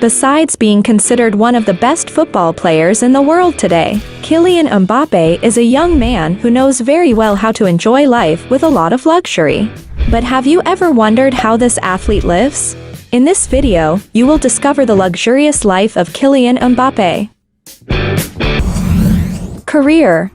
Besides being considered one of the best football players in the world today, Kylian Mbappé is a young man who knows very well how to enjoy life with a lot of luxury. But have you ever wondered how this athlete lives? In this video, you will discover the luxurious life of Kylian Mbappé. Career.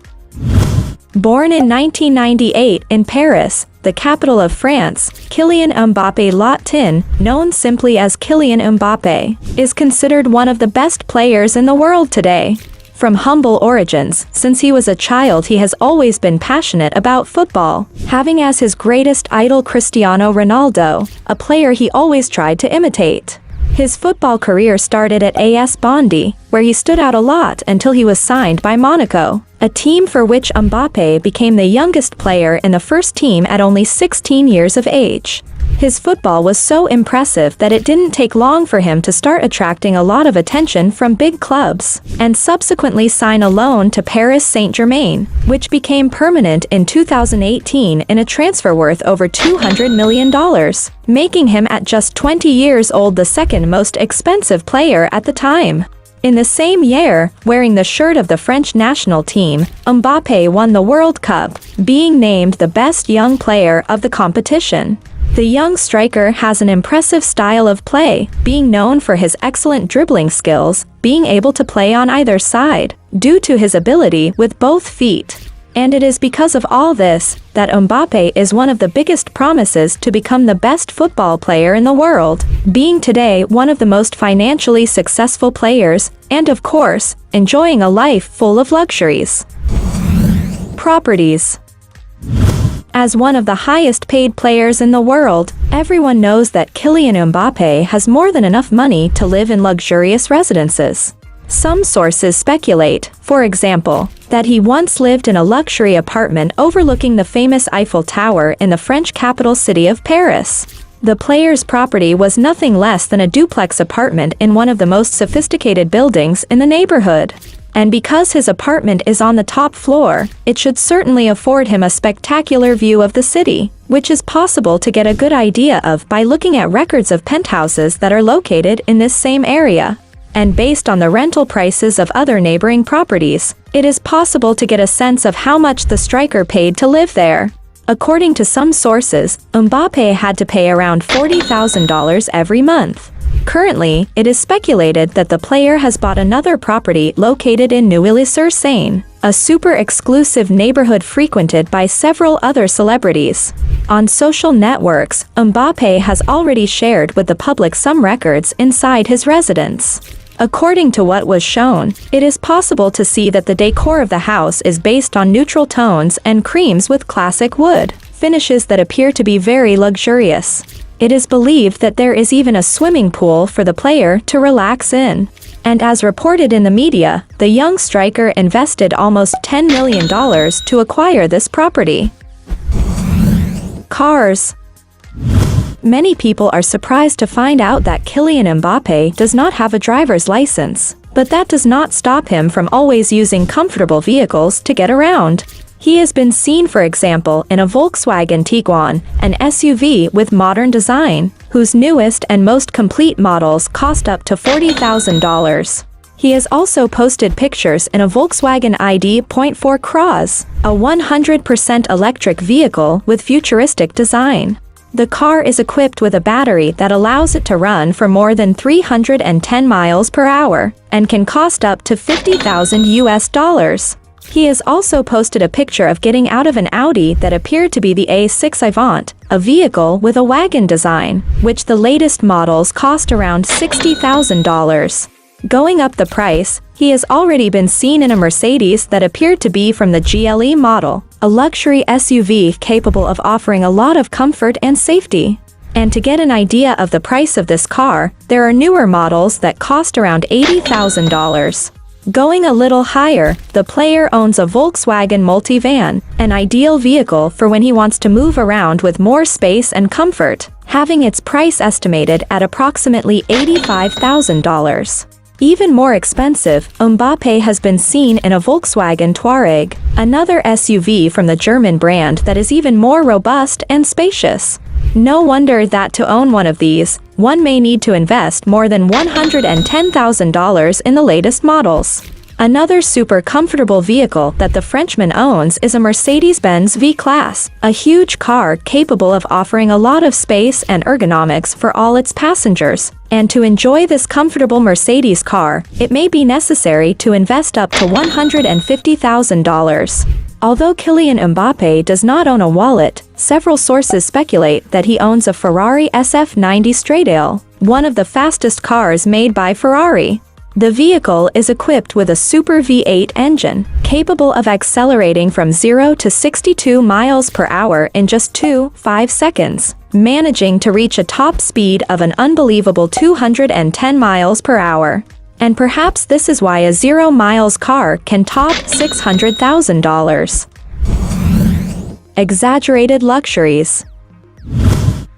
Born in 1998 in Paris, the capital of France, Kylian Mbappé Latin, known simply as Kylian Mbappé, is considered one of the best players in the world today. From humble origins, since he was a child he has always been passionate about football, having as his greatest idol Cristiano Ronaldo, a player he always tried to imitate. His football career started at AS Bondy, where he stood out a lot until he was signed by Monaco, a team for which Mbappé became the youngest player in the first team at only 16 years of age. His football was so impressive that it didn't take long for him to start attracting a lot of attention from big clubs, and subsequently sign a loan to Paris Saint-Germain, which became permanent in 2018 in a transfer worth over $200 million, making him at just 20 years old the second most expensive player at the time. In the same year, wearing the shirt of the French national team, Mbappé won the World Cup, being named the best young player of the competition. The young striker has an impressive style of play, being known for his excellent dribbling skills, being able to play on either side, due to his ability with both feet. And it is because of all this, that Mbappé is one of the biggest promises to become the best football player in the world, being today one of the most financially successful players, and of course, enjoying a life full of luxuries. Properties. As one of the highest paid players in the world, everyone knows that Kylian Mbappé has more than enough money to live in luxurious residences. Some sources speculate, for example, that he once lived in a luxury apartment overlooking the famous Eiffel Tower in the French capital city of Paris. The player's property was nothing less than a duplex apartment in one of the most sophisticated buildings in the neighborhood. And because his apartment is on the top floor, it should certainly afford him a spectacular view of the city, which is possible to get a good idea of by looking at records of penthouses that are located in this same area. And based on the rental prices of other neighboring properties, it is possible to get a sense of how much the striker paid to live there. According to some sources, Mbappé had to pay around $40,000 every month. Currently, it is speculated that the player has bought another property located in Neuilly-sur-Seine, a super exclusive neighborhood frequented by several other celebrities. On social networks, Mbappé has already shared with the public some records inside his residence. According to what was shown, it is possible to see that the decor of the house is based on neutral tones and creams with classic wood finishes that appear to be very luxurious. It is believed that there is even a swimming pool for the player to relax in. And as reported in the media, the young striker invested almost $10 million to acquire this property. Cars. Many people are surprised to find out that Kylian Mbappé does not have a driver's license, but that does not stop him from always using comfortable vehicles to get around. He has been seen, for example, in a Volkswagen Tiguan, an SUV with modern design, whose newest and most complete models cost up to $40,000. He has also posted pictures in a Volkswagen ID.4 Cross, a 100% electric vehicle with futuristic design. The car is equipped with a battery that allows it to run for more than 310 miles per hour, and can cost up to $50,000. He has also posted a picture of getting out of an Audi that appeared to be the A6 Avant, a vehicle with a wagon design, which the latest models cost around $60,000. Going up the price, he has already been seen in a Mercedes that appeared to be from the GLE model, a luxury SUV capable of offering a lot of comfort and safety. And to get an idea of the price of this car, there are newer models that cost around $80,000. Going a little higher, the player owns a Volkswagen Multivan, an ideal vehicle for when he wants to move around with more space and comfort, having its price estimated at approximately $85,000. Even more expensive, Mbappé has been seen in a Volkswagen Touareg, another SUV from the German brand that is even more robust and spacious. No wonder that to own one of these, one may need to invest more than $110,000 in the latest models. Another super comfortable vehicle that the Frenchman owns is a Mercedes-Benz V-Class, a huge car capable of offering a lot of space and ergonomics for all its passengers. And to enjoy this comfortable Mercedes car, it may be necessary to invest up to $150,000. Although Kylian Mbappé does not own a wallet, several sources speculate that he owns a Ferrari SF90 Stradale, one of the fastest cars made by Ferrari. The vehicle is equipped with a Super V8 engine, capable of accelerating from 0 to 62 miles per hour in just 2.5 seconds, managing to reach a top speed of an unbelievable 210 miles per hour. And perhaps this is why a 0 miles car can top $600,000. Exaggerated luxuries.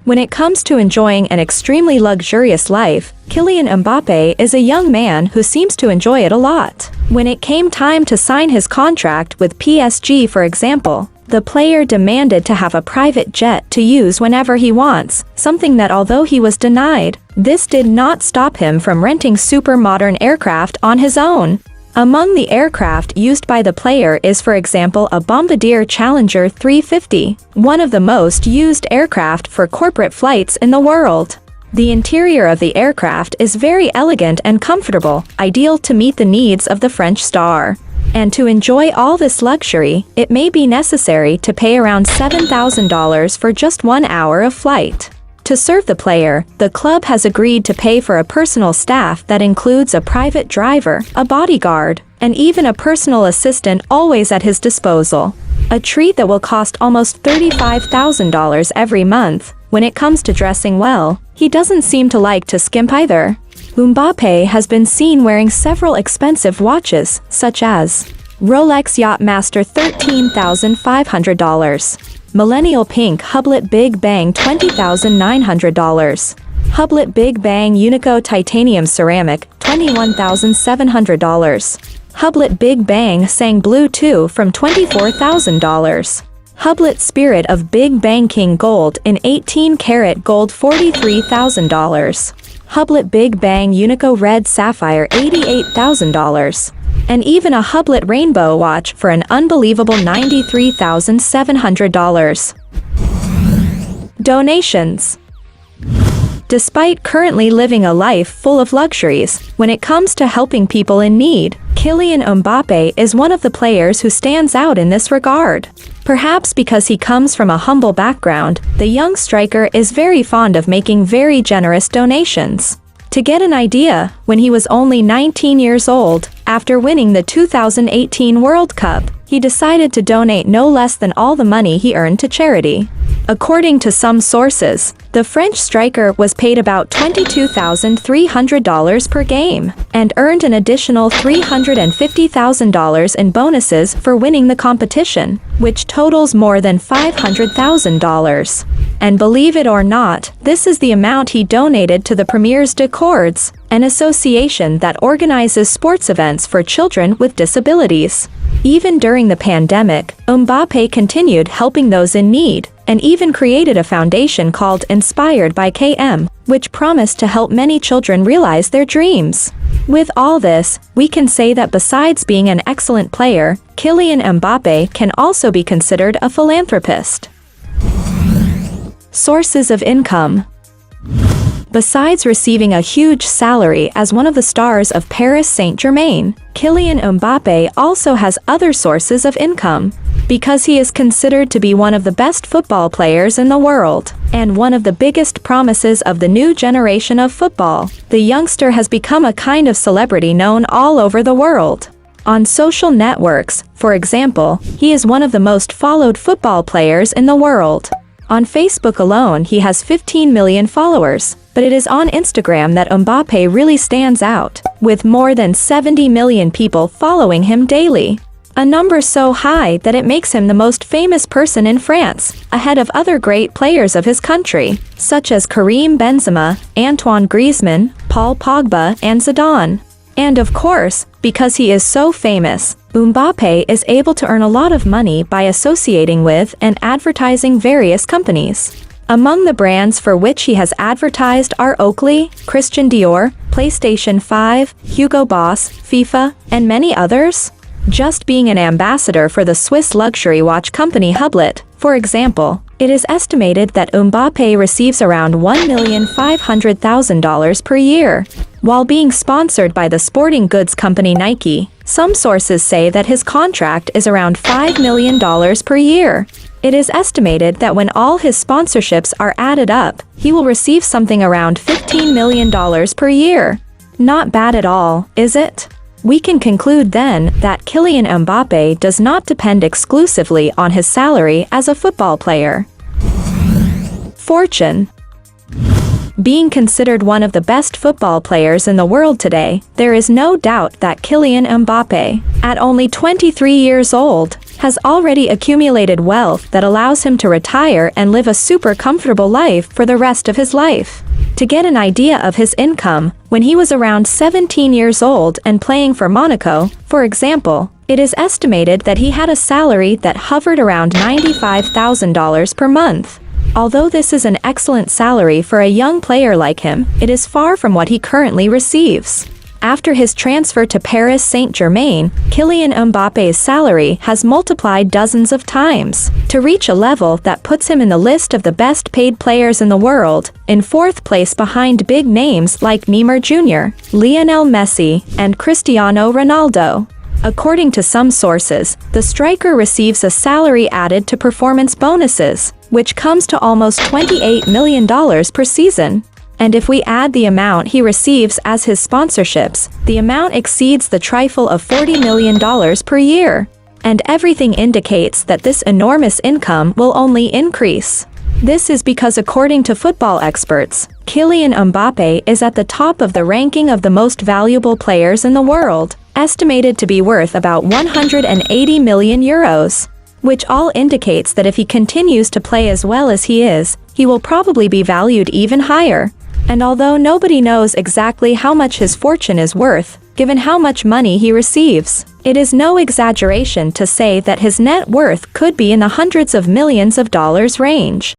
When it comes to enjoying an extremely luxurious life, Kylian Mbappé is a young man who seems to enjoy it a lot. When it came time to sign his contract with PSG, for example, the player demanded to have a private jet to use whenever he wants, something that although he was denied, this did not stop him from renting super modern aircraft on his own. Among the aircraft used by the player is, for example, a Bombardier Challenger 350, one of the most used aircraft for corporate flights in the world. The interior of the aircraft is very elegant and comfortable, ideal to meet the needs of the French star. And to enjoy all this luxury, it may be necessary to pay around $7,000 for just 1 hour of flight. To serve the player, the club has agreed to pay for a personal staff that includes a private driver, a bodyguard, and even a personal assistant always at his disposal. A treat that will cost almost $35,000 every month. When it comes to dressing well, he doesn't seem to like to skimp either. Mbappé has been seen wearing several expensive watches, such as Rolex Yachtmaster $13,500, Millennial Pink Hublot Big Bang $20,900, Hublot Big Bang Unico Titanium Ceramic $21,700, Hublot Big Bang Sang Blue 2 from $24,000, Hublot Spirit of Big Bang King Gold in 18-karat gold $43,000, Hublot Big Bang Unico Red Sapphire $88,000, and even a Hublot Rainbow watch for an unbelievable $93,700. Donations. Despite currently living a life full of luxuries, when it comes to helping people in need, Kylian Mbappé is one of the players who stands out in this regard. Perhaps because he comes from a humble background, the young striker is very fond of making very generous donations. To get an idea, when he was only 19 years old, after winning the 2018 World Cup, he decided to donate no less than all the money he earned to charity. According to some sources, the French striker was paid about $22,300 per game, and earned an additional $350,000 in bonuses for winning the competition, which totals more than $500,000. And believe it or not, this is the amount he donated to the Premiers de Cordes, an association that organizes sports events for children with disabilities. Even during the pandemic, Mbappé continued helping those in need, and even created a foundation called Inspired by KM, which promised to help many children realize their dreams. With all this, we can say that besides being an excellent player, Kylian Mbappé can also be considered a philanthropist. Sources of income. Besides receiving a huge salary as one of the stars of Paris Saint-Germain, Kylian Mbappé also has other sources of income. Because he is considered to be one of the best football players in the world, and one of the biggest promises of the new generation of football, the youngster has become a kind of celebrity known all over the world. On social networks, for example, he is one of the most followed football players in the world. On Facebook alone he has 15 million followers, but it is on Instagram that Mbappé really stands out, with more than 70 million people following him daily. A number so high that it makes him the most famous person in France, ahead of other great players of his country, such as Karim Benzema, Antoine Griezmann, Paul Pogba, and Zidane. And of course, because he is so famous, Mbappé is able to earn a lot of money by associating with and advertising various companies. Among the brands for which he has advertised are Oakley, Christian Dior, PlayStation 5, Hugo Boss, FIFA, and many others. Just being an ambassador for the Swiss luxury watch company Hublot, for example, it is estimated that Mbappé receives around $1,500,000 per year. While being sponsored by the sporting goods company Nike, some sources say that his contract is around $5 million per year. It is estimated that when all his sponsorships are added up, he will receive something around $15 million per year. Not bad at all, is it? We can conclude then that Kylian Mbappé does not depend exclusively on his salary as a football player. Fortune. Being considered one of the best football players in the world today, there is no doubt that Kylian Mbappé, at only 23 years old, has already accumulated wealth that allows him to retire and live a super comfortable life for the rest of his life. To get an idea of his income, when he was around 17 years old and playing for Monaco, for example, it is estimated that he had a salary that hovered around $95,000 per month. Although this is an excellent salary for a young player like him, it is far from what he currently receives. After his transfer to Paris Saint-Germain, Kylian Mbappé's salary has multiplied dozens of times, to reach a level that puts him in the list of the best paid players in the world, in fourth place behind big names like Neymar Jr., Lionel Messi, and Cristiano Ronaldo. According to some sources, the striker receives a salary added to performance bonuses, which comes to almost $28 million per season. And if we add the amount he receives as his sponsorships, the amount exceeds the trifle of $40 million per year. And everything indicates that this enormous income will only increase. This is because according to football experts, Kylian Mbappé is at the top of the ranking of the most valuable players in the world, estimated to be worth about 180 million euros. Which all indicates that if he continues to play as well as he is, he will probably be valued even higher. And although nobody knows exactly how much his fortune is worth, given how much money he receives, it is no exaggeration to say that his net worth could be in the hundreds of millions of dollars range.